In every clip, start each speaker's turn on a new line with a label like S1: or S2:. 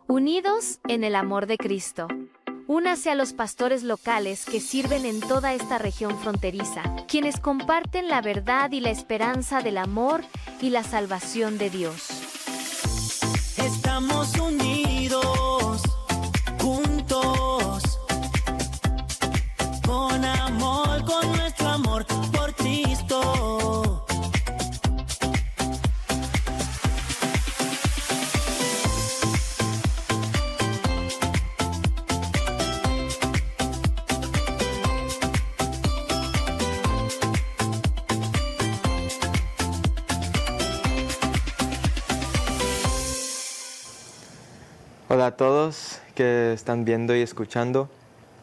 S1: Unidos en el amor de Cristo. Únase a los pastores locales que sirven en toda esta región fronteriza, quienes comparten la verdad y la esperanza del amor y la salvación de Dios.
S2: Estamos unidos, juntos, con amor, con nuestro amor por Cristo.
S3: Hola a todos que están viendo y escuchando.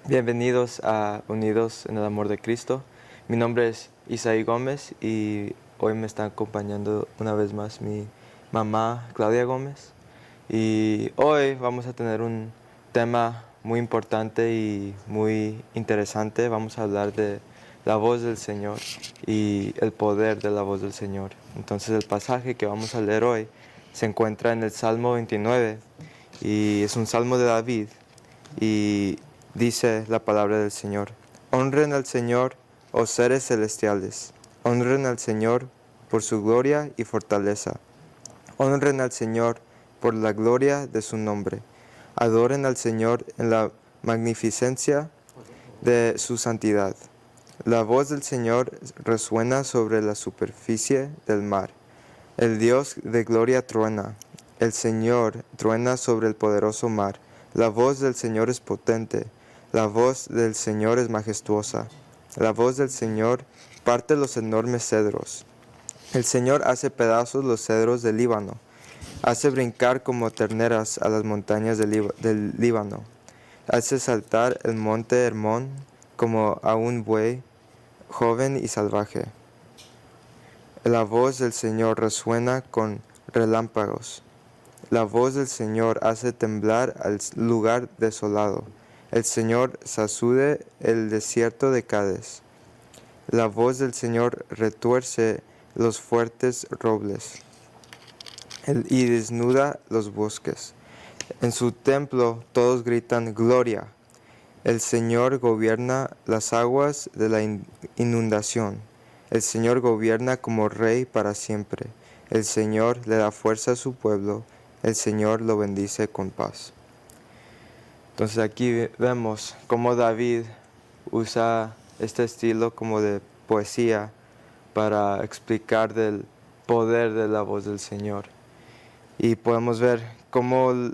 S3: Bienvenidos a Unidos en el Amor de Cristo. Mi nombre es Isaí Gómez y hoy me está acompañando una vez más mi mamá Claudia Gómez. Y hoy vamos a tener un tema muy importante y muy interesante. Vamos a hablar de la voz del Señor y el poder de la voz del Señor. Entonces el pasaje que vamos a leer hoy se encuentra en el Salmo 29. Y es un salmo de David y dice la palabra del Señor: honren al Señor, oh seres celestiales, honren al Señor por su gloria y fortaleza, honren al Señor por la gloria de su nombre, adoren al Señor en la magnificencia de su santidad. La voz del Señor resuena sobre la superficie del mar, el Dios de gloria truena. El Señor truena sobre el poderoso mar. La voz del Señor es potente. La voz del Señor es majestuosa. La voz del Señor parte los enormes cedros. El Señor hace pedazos los cedros del Líbano. Hace brincar como terneras a las montañas del Líbano. Hace saltar el monte Hermón como a un buey joven y salvaje. La voz del Señor resuena con relámpagos. La voz del Señor hace temblar al lugar desolado. El Señor sacude el desierto de Cades. La voz del Señor retuerce los fuertes robles y desnuda los bosques. En su templo todos gritan gloria. El Señor gobierna las aguas de la inundación. El Señor gobierna como rey para siempre. El Señor le da fuerza a su pueblo. El Señor lo bendice con paz. Entonces aquí vemos cómo David usa este estilo como de poesía para explicar del poder de la voz del Señor. Y podemos ver cómo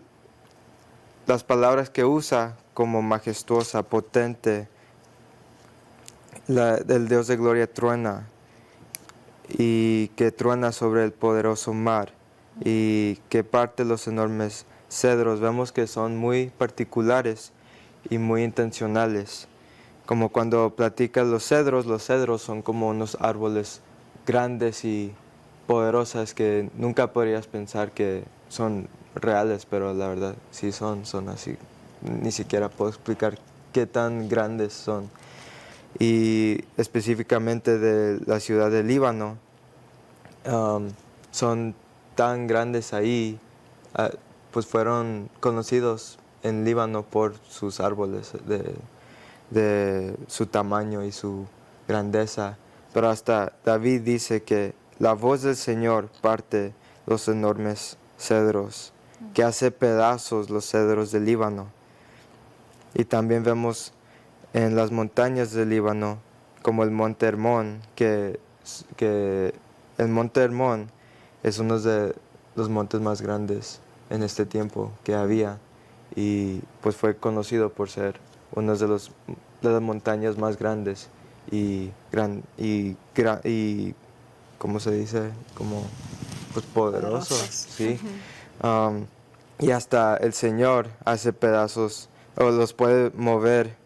S3: las palabras que usa, como majestuosa, potente, el Dios de gloria truena, y que truena sobre el poderoso mar, y que parte los enormes cedros. Vemos que son muy particulares y muy intencionales. Como cuando platica los cedros son como unos árboles grandes y poderosas que nunca podrías pensar que son reales, pero la verdad sí son así. Ni siquiera puedo explicar qué tan grandes son. Y específicamente de la ciudad de Líbano, son tan grandes ahí, pues fueron conocidos en Líbano por sus árboles, de su tamaño y su grandeza. Pero hasta David dice que la voz del Señor parte los enormes cedros, que hace pedazos los cedros del Líbano. Y también vemos en las montañas del Líbano, como el monte Hermón, que el monte Hermón es uno de los montes más grandes en este tiempo que había, y pues fue conocido por ser una de las montañas más grandes y ¿cómo se dice? Como pues poderoso, sí. Y hasta el Señor hace pedazos, o los puede mover,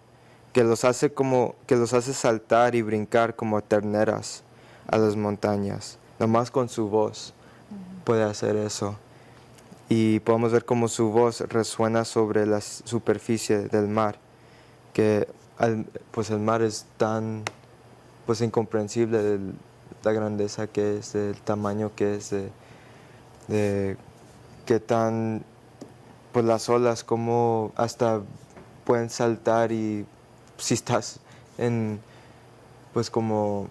S3: que los hace saltar y brincar como terneras a las montañas. Nomás con su voz puede hacer eso. Y podemos ver cómo su voz resuena sobre la superficie del mar, que pues el mar es tan pues incomprensible de la grandeza que es, del tamaño que es, de qué tan pues las olas, como hasta pueden saltar y si estás en, pues como,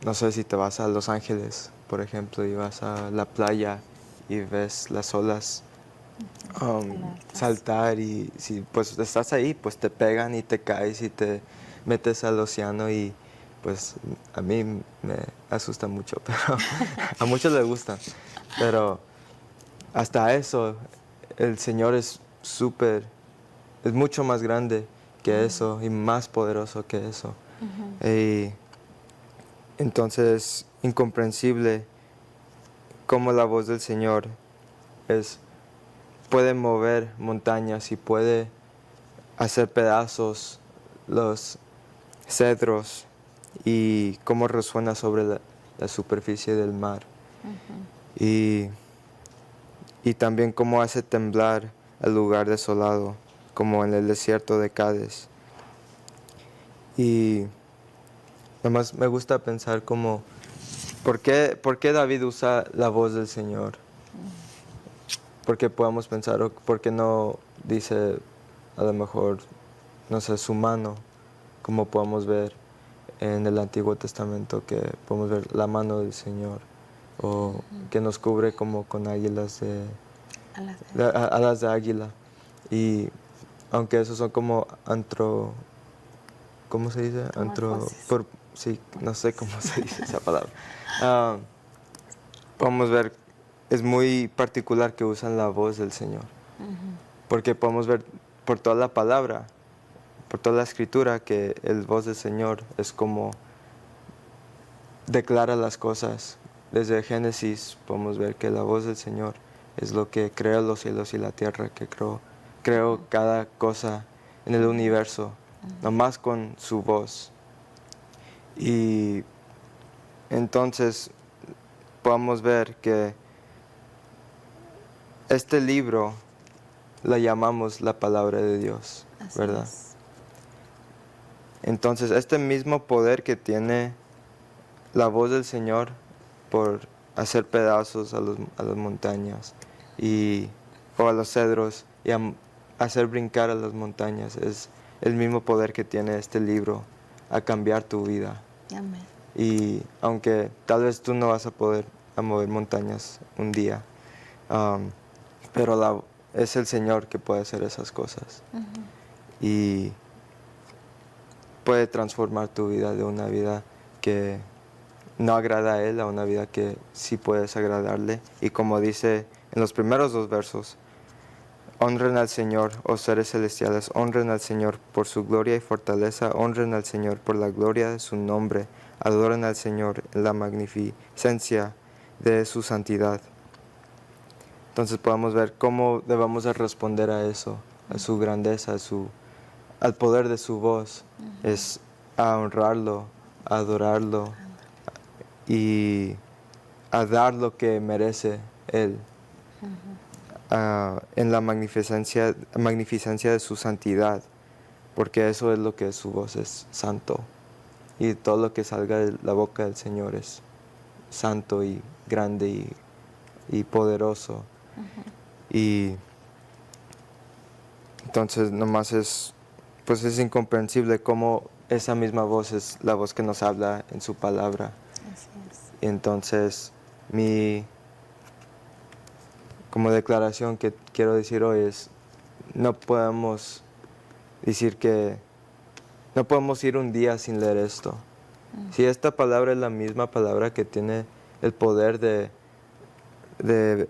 S3: no sé, si te vas a Los Ángeles, por ejemplo, y vas a la playa y ves las olas saltar y si pues estás ahí, pues te pegan y te caes y te metes al océano y pues a mí me asusta mucho, pero a muchos les gusta. Pero hasta eso, el Señor es es mucho más grande que eso y más poderoso que eso. Y entonces, incomprensible cómo la voz del Señor puede mover montañas y puede hacer pedazos los cedros y cómo resuena sobre la superficie del mar. Y también cómo hace temblar el lugar desolado, como en el desierto de Cádiz. Y además me gusta pensar como, ¿por qué David usa la voz del Señor? Porque podemos pensar, o por qué no dice a lo mejor, no sé, su mano, como podemos ver en el Antiguo Testamento, que podemos ver la mano del Señor, o que nos cubre como con alas de águila. Y aunque esos son como ¿cómo se dice? Sí, no sé cómo se dice esa palabra. Podemos ver, es muy particular que usan la voz del Señor. Porque podemos ver por toda la palabra, por toda la escritura, que el voz del Señor es como declara las cosas. Desde Génesis podemos ver que la voz del Señor es lo que creó los cielos y la tierra, que creó cada cosa en el universo, nomás con su voz. Y entonces podemos ver que este libro la llamamos la palabra de Dios, ¿verdad? Entonces, este mismo poder que tiene la voz del Señor por hacer pedazos a las montañas o a los cedros y hacer brincar a las montañas, es el mismo poder que tiene este libro a cambiar tu vida.
S4: Amén.
S3: Y aunque tal vez tú no vas a poder mover montañas un día, pero es el Señor que puede hacer esas cosas. Y puede transformar tu vida de una vida que no agrada a Él a una vida que sí puedes agradarle. Y como dice en los primeros 2 versos, honren al Señor, oh seres celestiales, honren al Señor por su gloria y fortaleza, honren al Señor por la gloria de su nombre, adoren al Señor en la magnificencia de su santidad. Entonces podemos ver cómo debemos de responder a eso, a su grandeza, al poder de su voz. Es a honrarlo, a adorarlo y a dar lo que merece Él. En la magnificencia de su santidad, porque eso es lo que es su voz, es santo. Y todo lo que salga de la boca del Señor es santo y grande y poderoso. Y entonces nomás es incomprensible cómo esa misma voz es la voz que nos habla en su palabra.
S4: Así es.
S3: Y entonces como declaración que quiero decir hoy es, no podemos ir un día sin leer esto. Si esta palabra es la misma palabra que tiene el poder de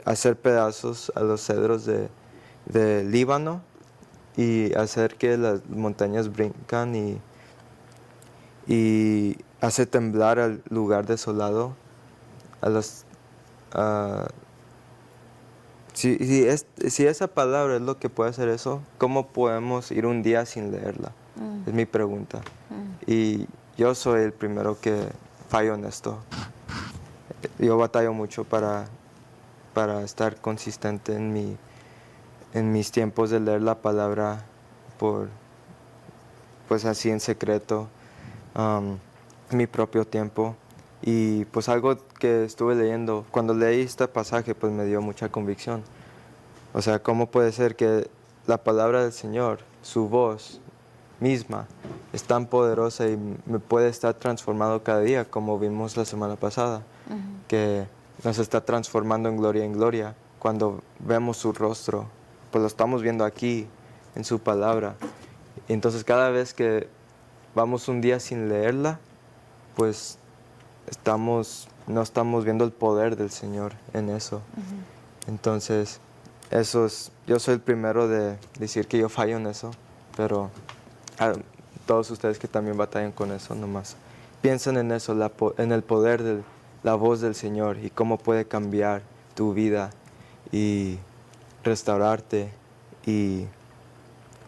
S3: hacer pedazos a los cedros de Líbano y hacer que las montañas brincan y hace temblar al lugar desolado, si esa palabra es lo que puede hacer eso, ¿cómo podemos ir un día sin leerla? Es mi pregunta. Y yo soy el primero que fallo en esto. Yo batallo mucho para estar consistente en mis tiempos de leer la palabra pues así en secreto, mi propio tiempo. Y pues algo que estuve leyendo, cuando leí este pasaje, pues me dio mucha convicción. O sea, ¿cómo puede ser que la palabra del Señor, su voz misma, es tan poderosa y me puede estar transformado cada día, como vimos la semana pasada, que nos está transformando en gloria, cuando vemos su rostro, pues lo estamos viendo aquí, en su palabra. Y entonces cada vez que vamos un día sin leerla, pues no estamos viendo el poder del Señor en eso. Entonces, yo soy el primero de decir que yo fallo en eso, pero todos ustedes que también batallan con eso, nomás piensen en eso, en el poder de la voz del Señor y cómo puede cambiar tu vida y restaurarte,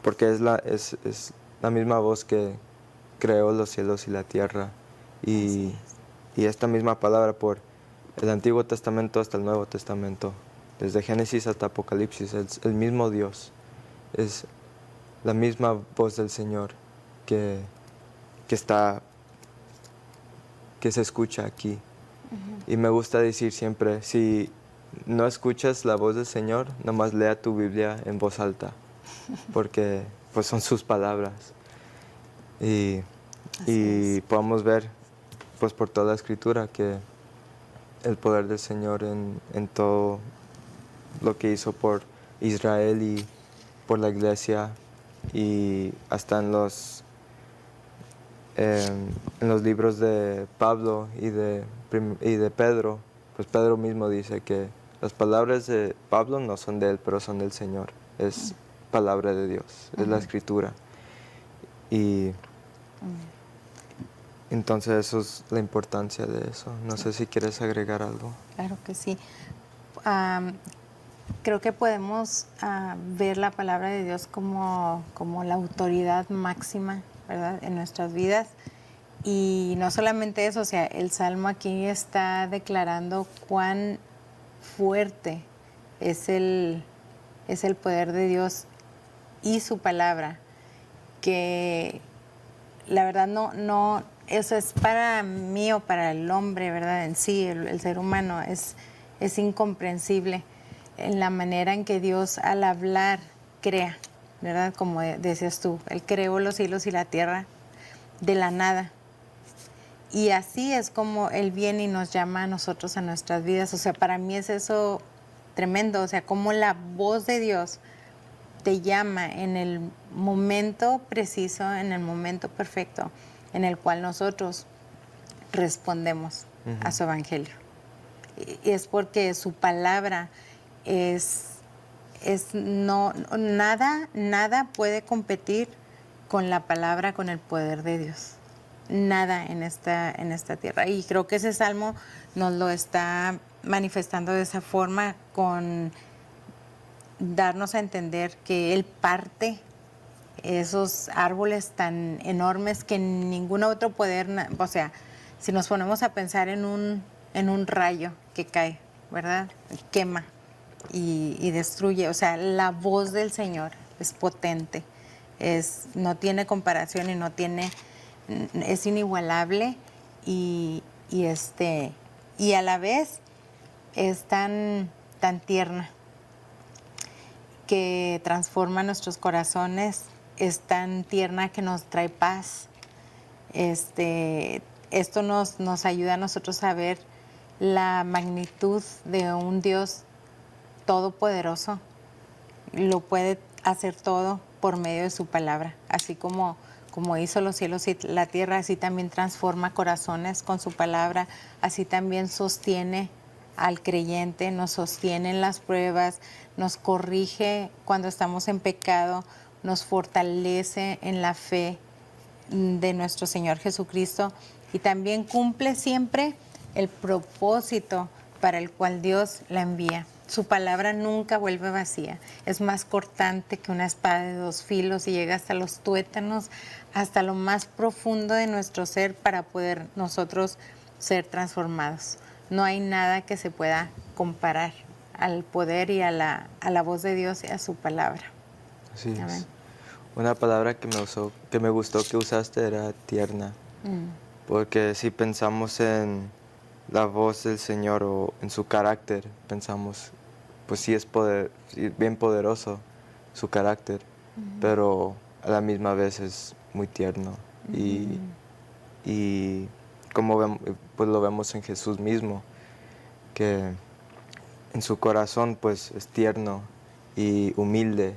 S3: porque es la misma voz que creó los cielos y la tierra, y esta misma palabra por el Antiguo Testamento hasta el Nuevo Testamento, desde Génesis hasta Apocalipsis, es el mismo Dios, es la misma voz del Señor que se escucha aquí. Y me gusta decir siempre, si no escuchas la voz del Señor, nomás lea tu Biblia en voz alta, porque pues son sus palabras. Y podemos ver pues por toda la Escritura que el poder del Señor en todo lo que hizo por Israel y por la iglesia, y hasta en los libros de Pablo y de Pedro, pues Pedro mismo dice que las palabras de Pablo no son de él, pero son del Señor. Es palabra de Dios, es la Escritura. Y entonces eso es la importancia de eso. No sé si quieres agregar algo.
S4: Claro que sí. Creo que podemos ver la palabra de Dios como la autoridad máxima, ¿verdad?, en nuestras vidas. Y no solamente eso, o sea, el Salmo aquí está declarando cuán fuerte es el poder de Dios y su palabra, que la verdad no, eso es para mí o para el hombre, ¿verdad?, en sí, el ser humano, es incomprensible en la manera en que Dios al hablar crea, ¿verdad? Como decías tú, Él creó los cielos y la tierra de la nada. Y así es como Él viene y nos llama a nosotros a nuestras vidas. O sea, para mí es eso tremendo, o sea, como la voz de Dios te llama en el momento preciso, en el momento perfecto, en el cual nosotros respondemos a su evangelio. Y es porque su palabra nada puede competir con la palabra, con el poder de Dios. Nada en esta tierra. Y creo que ese salmo nos lo está manifestando de esa forma, con darnos a entender que Él parte esos árboles tan enormes que ningún otro poder, o sea, si nos ponemos a pensar en un rayo que cae, ¿verdad?, quema y destruye. O sea, la voz del Señor es potente, no tiene comparación y es inigualable, y a la vez es tan tierna, que transforma nuestros corazones, es tan tierna que nos trae paz. Esto nos ayuda a nosotros a ver la magnitud de un Dios todopoderoso. Lo puede hacer todo por medio de su palabra. Así como hizo los cielos y la tierra, así también transforma corazones con su palabra, así también sostiene al creyente, nos sostiene en las pruebas, nos corrige cuando estamos en pecado, nos fortalece en la fe de nuestro Señor Jesucristo, y también cumple siempre el propósito para el cual Dios la envía. Su palabra nunca vuelve vacía, es más cortante que una espada de dos filos y llega hasta los tuétanos, hasta lo más profundo de nuestro ser, para poder nosotros ser transformados. No hay nada que se pueda comparar al poder y a la voz de Dios y a su palabra.
S3: Así es.
S4: Amén.
S3: Una palabra que me gustó que usaste era tierna, porque si pensamos en la voz del Señor o en su carácter, pensamos, pues sí es bien poderoso, su carácter, pero a la misma vez es muy tierno. Y como pues lo vemos en Jesús mismo, que en su corazón pues es tierno y humilde,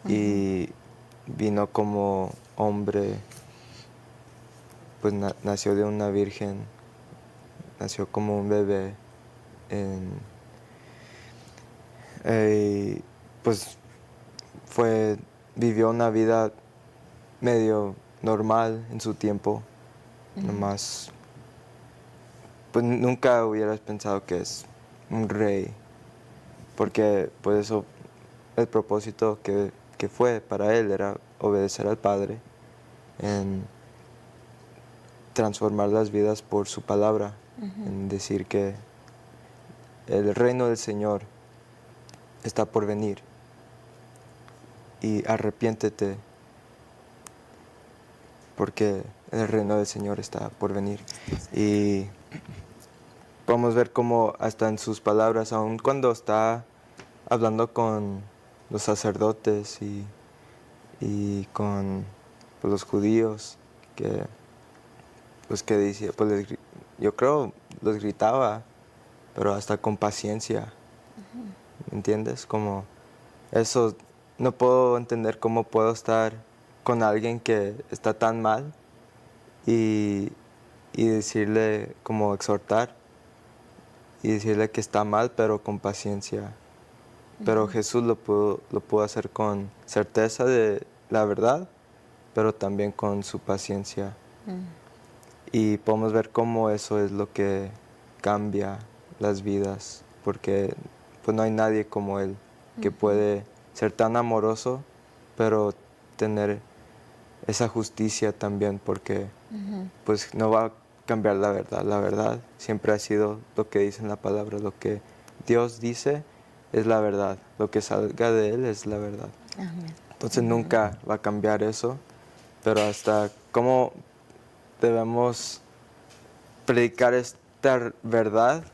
S3: y vino como hombre, pues nació de una virgen, nació como un bebé, y pues vivió una vida medio normal en su tiempo, nomás, pues nunca hubieras pensado que es un rey, porque pues eso, el propósito que fue para él era obedecer al Padre, en transformar las vidas por su palabra, en decir que el reino del Señor está por venir y arrepiéntete porque el reino del Señor está por venir. Y podemos ver cómo hasta en sus palabras, aun cuando está hablando con los sacerdotes y con pues, los judíos, que decía, pues yo creo los gritaba, pero hasta con paciencia, ¿me entiendes? Como eso, no puedo entender cómo puedo estar con alguien que está tan mal y decirle, como exhortar, y decirle que está mal, pero con paciencia. Pero Jesús lo pudo hacer con certeza de la verdad, pero también con su paciencia. Y podemos ver cómo eso es lo que cambia las vidas, porque pues no hay nadie como Él que puede ser tan amoroso, pero tener esa justicia también, porque pues no va a cambiar la verdad. La verdad siempre ha sido lo que dice en la palabra, lo que Dios dice es la verdad, lo que salga de Él es la verdad.
S4: Amén.
S3: Entonces nunca va a cambiar eso, pero hasta cómo debemos predicar esta verdad,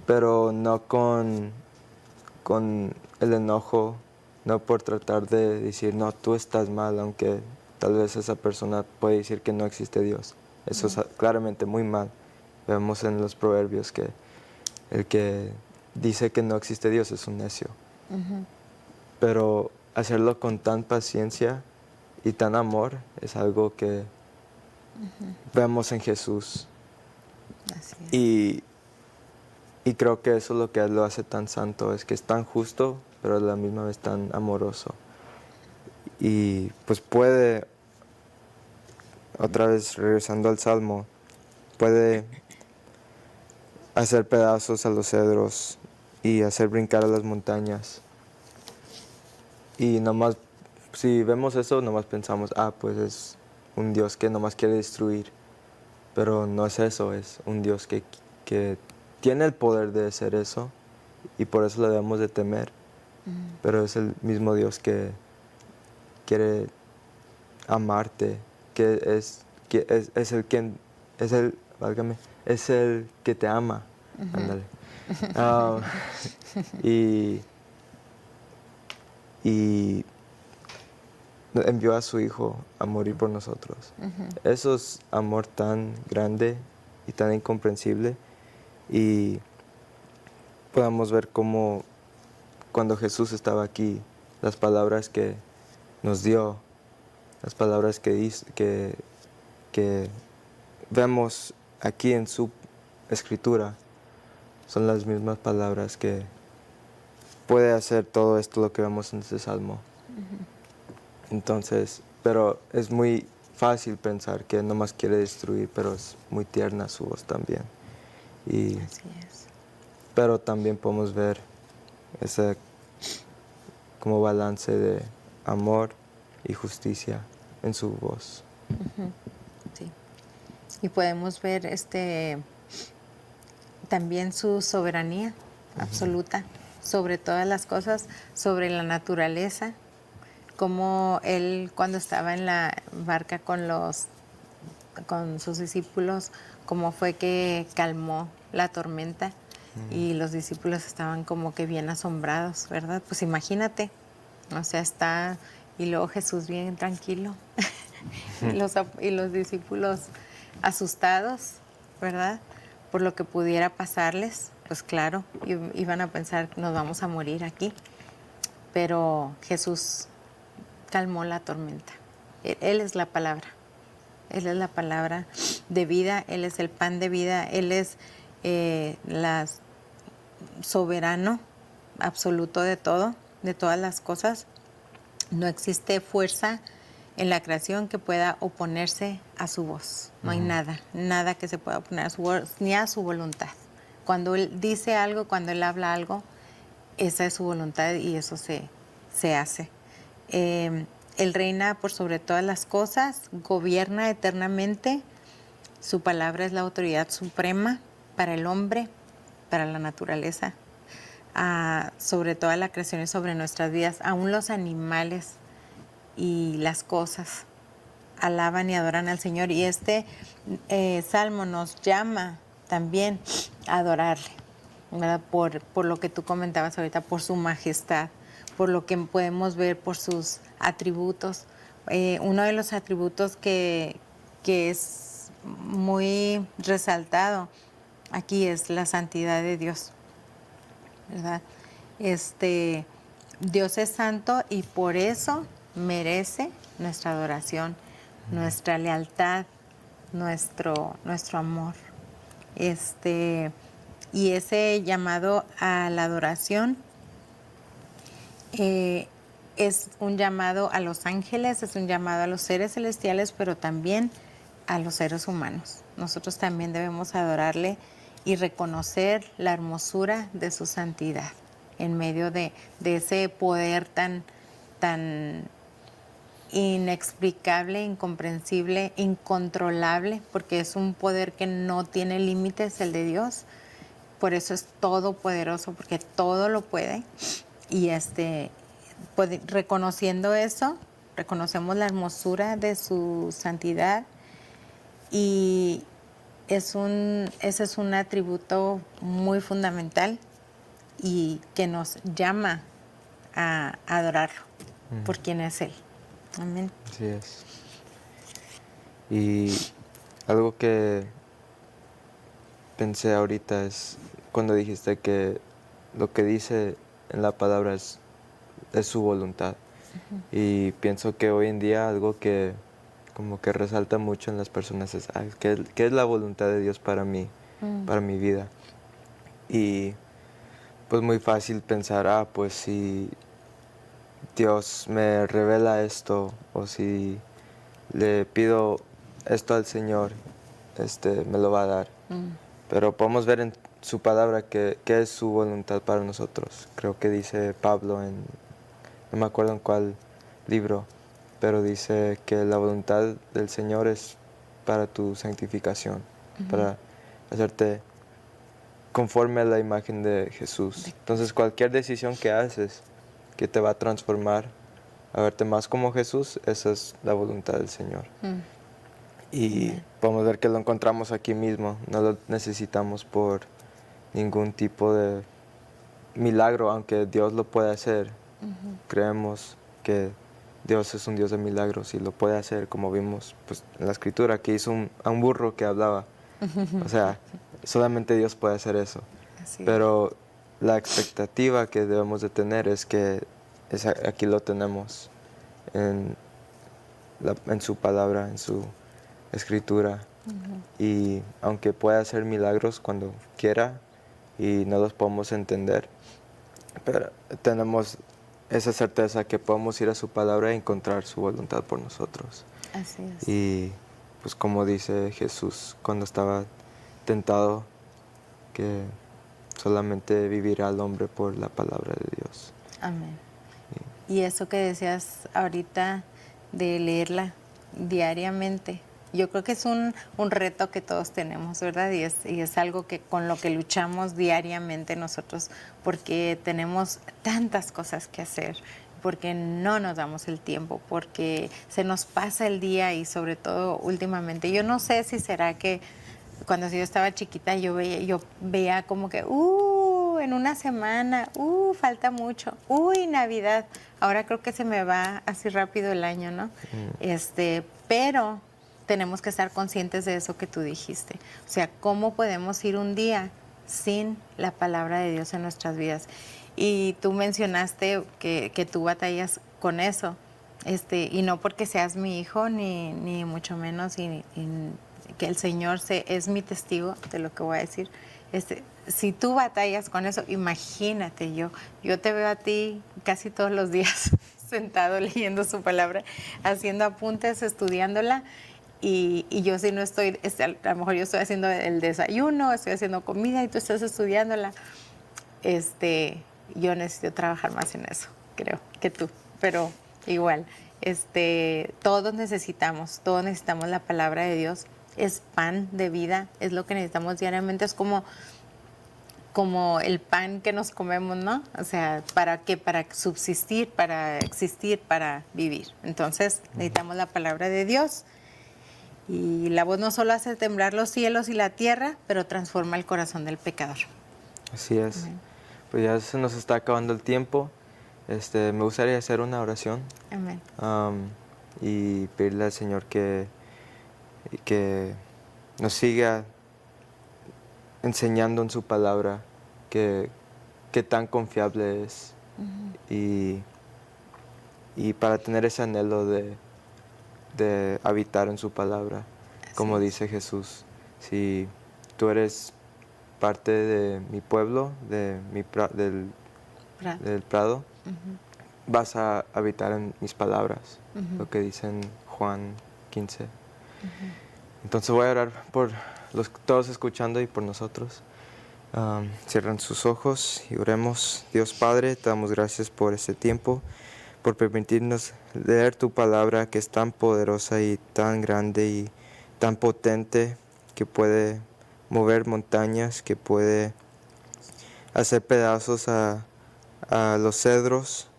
S3: pero no con el enojo, no por tratar de decir, no, tú estás mal, aunque tal vez esa persona puede decir que no existe Dios. Eso es claramente muy mal. Vemos en los proverbios que el que dice que no existe Dios es un necio. Pero hacerlo con tan paciencia y tan amor es algo que vemos en Jesús.
S4: Así es.
S3: Y creo que eso es lo que lo hace tan santo, es que es tan justo, pero a la misma vez tan amoroso. Y pues puede, otra vez regresando al Salmo, puede hacer pedazos a los cedros y hacer brincar a las montañas. Y nomás, si vemos eso, nomás pensamos, pues es un Dios que nomás quiere destruir. Pero no es eso, es un Dios que tiene el poder de hacer eso y por eso le debemos de temer. Pero es el mismo Dios que quiere amarte, es el quien, válgame, es el que te ama. Ándale. Y envió a su Hijo a morir por nosotros. Eso es amor tan grande y tan incomprensible. Y podamos ver cómo cuando Jesús estaba aquí, las palabras que nos dio, las palabras que vemos aquí en su escritura, son las mismas palabras que puede hacer todo esto lo que vemos en este salmo. Entonces, pero es muy fácil pensar que nomás quiere destruir, pero es muy tierna su voz también.
S4: Así es.
S3: Pero también podemos ver ese como balance de amor y justicia en su voz.
S4: Sí. Y podemos ver también su soberanía absoluta sobre todas las cosas, sobre la naturaleza, como él cuando estaba en la barca con sus discípulos, cómo fue que calmó la tormenta Y los discípulos estaban como que bien asombrados, ¿verdad? Pues imagínate, o sea, está, y luego Jesús bien tranquilo, y los discípulos asustados, ¿verdad? Por lo que pudiera pasarles, pues claro, iban a pensar, nos vamos a morir aquí. Pero Jesús calmó la tormenta. Él es la palabra. Él es la palabra de vida, Él es el pan de vida, Él es soberano absoluto de todo, de todas las cosas. No existe fuerza en la creación que pueda oponerse a su voz. No hay nada que se pueda oponer a su voz ni a su voluntad. Cuando Él dice algo, cuando Él habla algo, esa es su voluntad y eso se hace. Él reina por sobre todas las cosas, gobierna eternamente. Su palabra es la autoridad suprema para el hombre, para la naturaleza, sobre toda la creación y sobre nuestras vidas. Aún los animales y las cosas alaban y adoran al Señor. Y este salmo nos llama también a adorarle, ¿verdad? Por lo que tú comentabas ahorita, por su majestad, por lo que podemos ver, por sus atributos. Uno de los atributos que es muy resaltado aquí es la santidad de Dios, ¿verdad? Dios es santo y por eso merece nuestra adoración, nuestra lealtad, nuestro amor. Y ese llamado a la adoración es un llamado a los ángeles, es un llamado a los seres celestiales, pero también a los seres humanos. Nosotros también debemos adorarle y reconocer la hermosura de su santidad en medio de ese poder tan inexplicable, incomprensible, incontrolable, porque es un poder que no tiene límites, el de Dios. Por eso es todopoderoso, porque todo lo puede. Y reconociendo eso, reconocemos la hermosura de su santidad y ese es un atributo muy fundamental y que nos llama a adorarlo por quien es Él. Amén.
S3: Así es. Y algo que pensé ahorita es cuando dijiste que lo que dice en la palabra es su voluntad. Y pienso que hoy en día algo que como que resalta mucho en las personas es ¿qué es la voluntad de Dios para mí, para mi vida? Y pues muy fácil pensar, pues si Dios me revela esto o si le pido esto al Señor, me lo va a dar. Pero podemos ver en su palabra que es su voluntad para nosotros. Creo que dice Pablo no me acuerdo en cuál libro, pero dice que la voluntad del Señor es para tu santificación, para hacerte conforme a la imagen de Jesús. Entonces cualquier decisión que haces que te va a transformar a verte más como Jesús, esa es la voluntad del Señor. Y podemos ver que lo encontramos aquí mismo, no lo necesitamos por ningún tipo de milagro, aunque Dios lo puede hacer. Creemos que Dios es un Dios de milagros y lo puede hacer, como vimos pues, en la Escritura, que hizo a un burro que hablaba. O sea, solamente Dios puede hacer eso. Pero la expectativa que debemos de tener es que aquí lo tenemos en su palabra, en su Escritura. Y aunque pueda hacer milagros cuando quiera y no los podemos entender, pero tenemos esa certeza que podemos ir a su palabra y encontrar su voluntad por nosotros.
S4: Así es.
S3: Y pues como dice Jesús cuando estaba tentado, que solamente vivirá el hombre por la palabra de Dios.
S4: Amén. Y eso que decías ahorita de leerla diariamente, yo creo que es un reto que todos tenemos, ¿verdad? Y es algo que con lo que luchamos diariamente nosotros, porque tenemos tantas cosas que hacer, porque no nos damos el tiempo, porque se nos pasa el día y sobre todo últimamente, yo no sé si será que cuando yo estaba chiquita, yo veía como que, en una semana, falta mucho, Navidad. Ahora creo que se me va así rápido el año, ¿no? Pero tenemos que estar conscientes de eso que tú dijiste. O sea, ¿cómo podemos ir un día sin la palabra de Dios en nuestras vidas? Y tú mencionaste que tú batallas con eso, y no porque seas mi hijo, ni mucho menos, y que el Señor es mi testigo de lo que voy a decir. Si tú batallas con eso, imagínate, yo te veo a ti casi todos los días sentado leyendo su palabra, haciendo apuntes, estudiándola, y yo si no estoy, a lo mejor yo estoy haciendo el desayuno, estoy haciendo comida y tú estás estudiándola. Yo necesito trabajar más en eso, creo, que tú, pero igual, todos necesitamos la palabra de Dios. Es pan de vida, es lo que necesitamos diariamente, es como el pan que nos comemos, ¿no? O sea, ¿para qué? Para subsistir, para existir, para vivir. Entonces, necesitamos la palabra de Dios. Y la voz no solo hace temblar los cielos y la tierra, pero transforma el corazón del pecador.
S3: Así es.
S4: Amén.
S3: Pues ya se nos está acabando el tiempo. Me gustaría hacer una oración.
S4: Amén.
S3: Y pedirle al Señor que nos siga enseñando en su palabra que tan confiable es. Y para tener ese anhelo de habitar en su palabra, como dice Jesús. Si tú eres parte de mi pueblo, del prado, vas a habitar en mis palabras, lo que dice en Juan 15. Entonces voy a orar por todos escuchando y por nosotros. Cierran sus ojos y oremos. Dios Padre, te damos gracias por este tiempo, por permitirnos leer tu palabra, que es tan poderosa y tan grande y tan potente, que puede mover montañas, que puede hacer pedazos a los cedros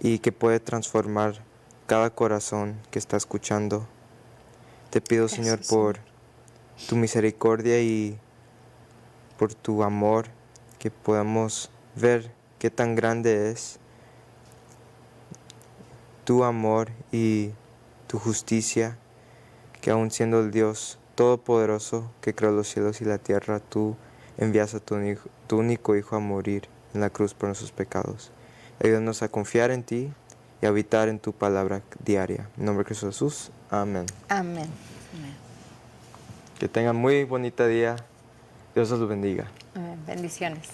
S3: y que puede transformar cada corazón que está escuchando. Te pido, Señor, por tu misericordia y por tu amor, que podamos ver qué tan grande es tu amor y tu justicia, que aun siendo el Dios todopoderoso que creó los cielos y la tierra, tú envías a tu único Hijo a morir en la cruz por nuestros pecados. Ayúdanos a confiar en ti y habitar en tu palabra diaria. En nombre de Cristo Jesús. Amén.
S4: Amén.
S3: Que tengan muy bonito día. Dios los bendiga.
S4: Amén. Bendiciones.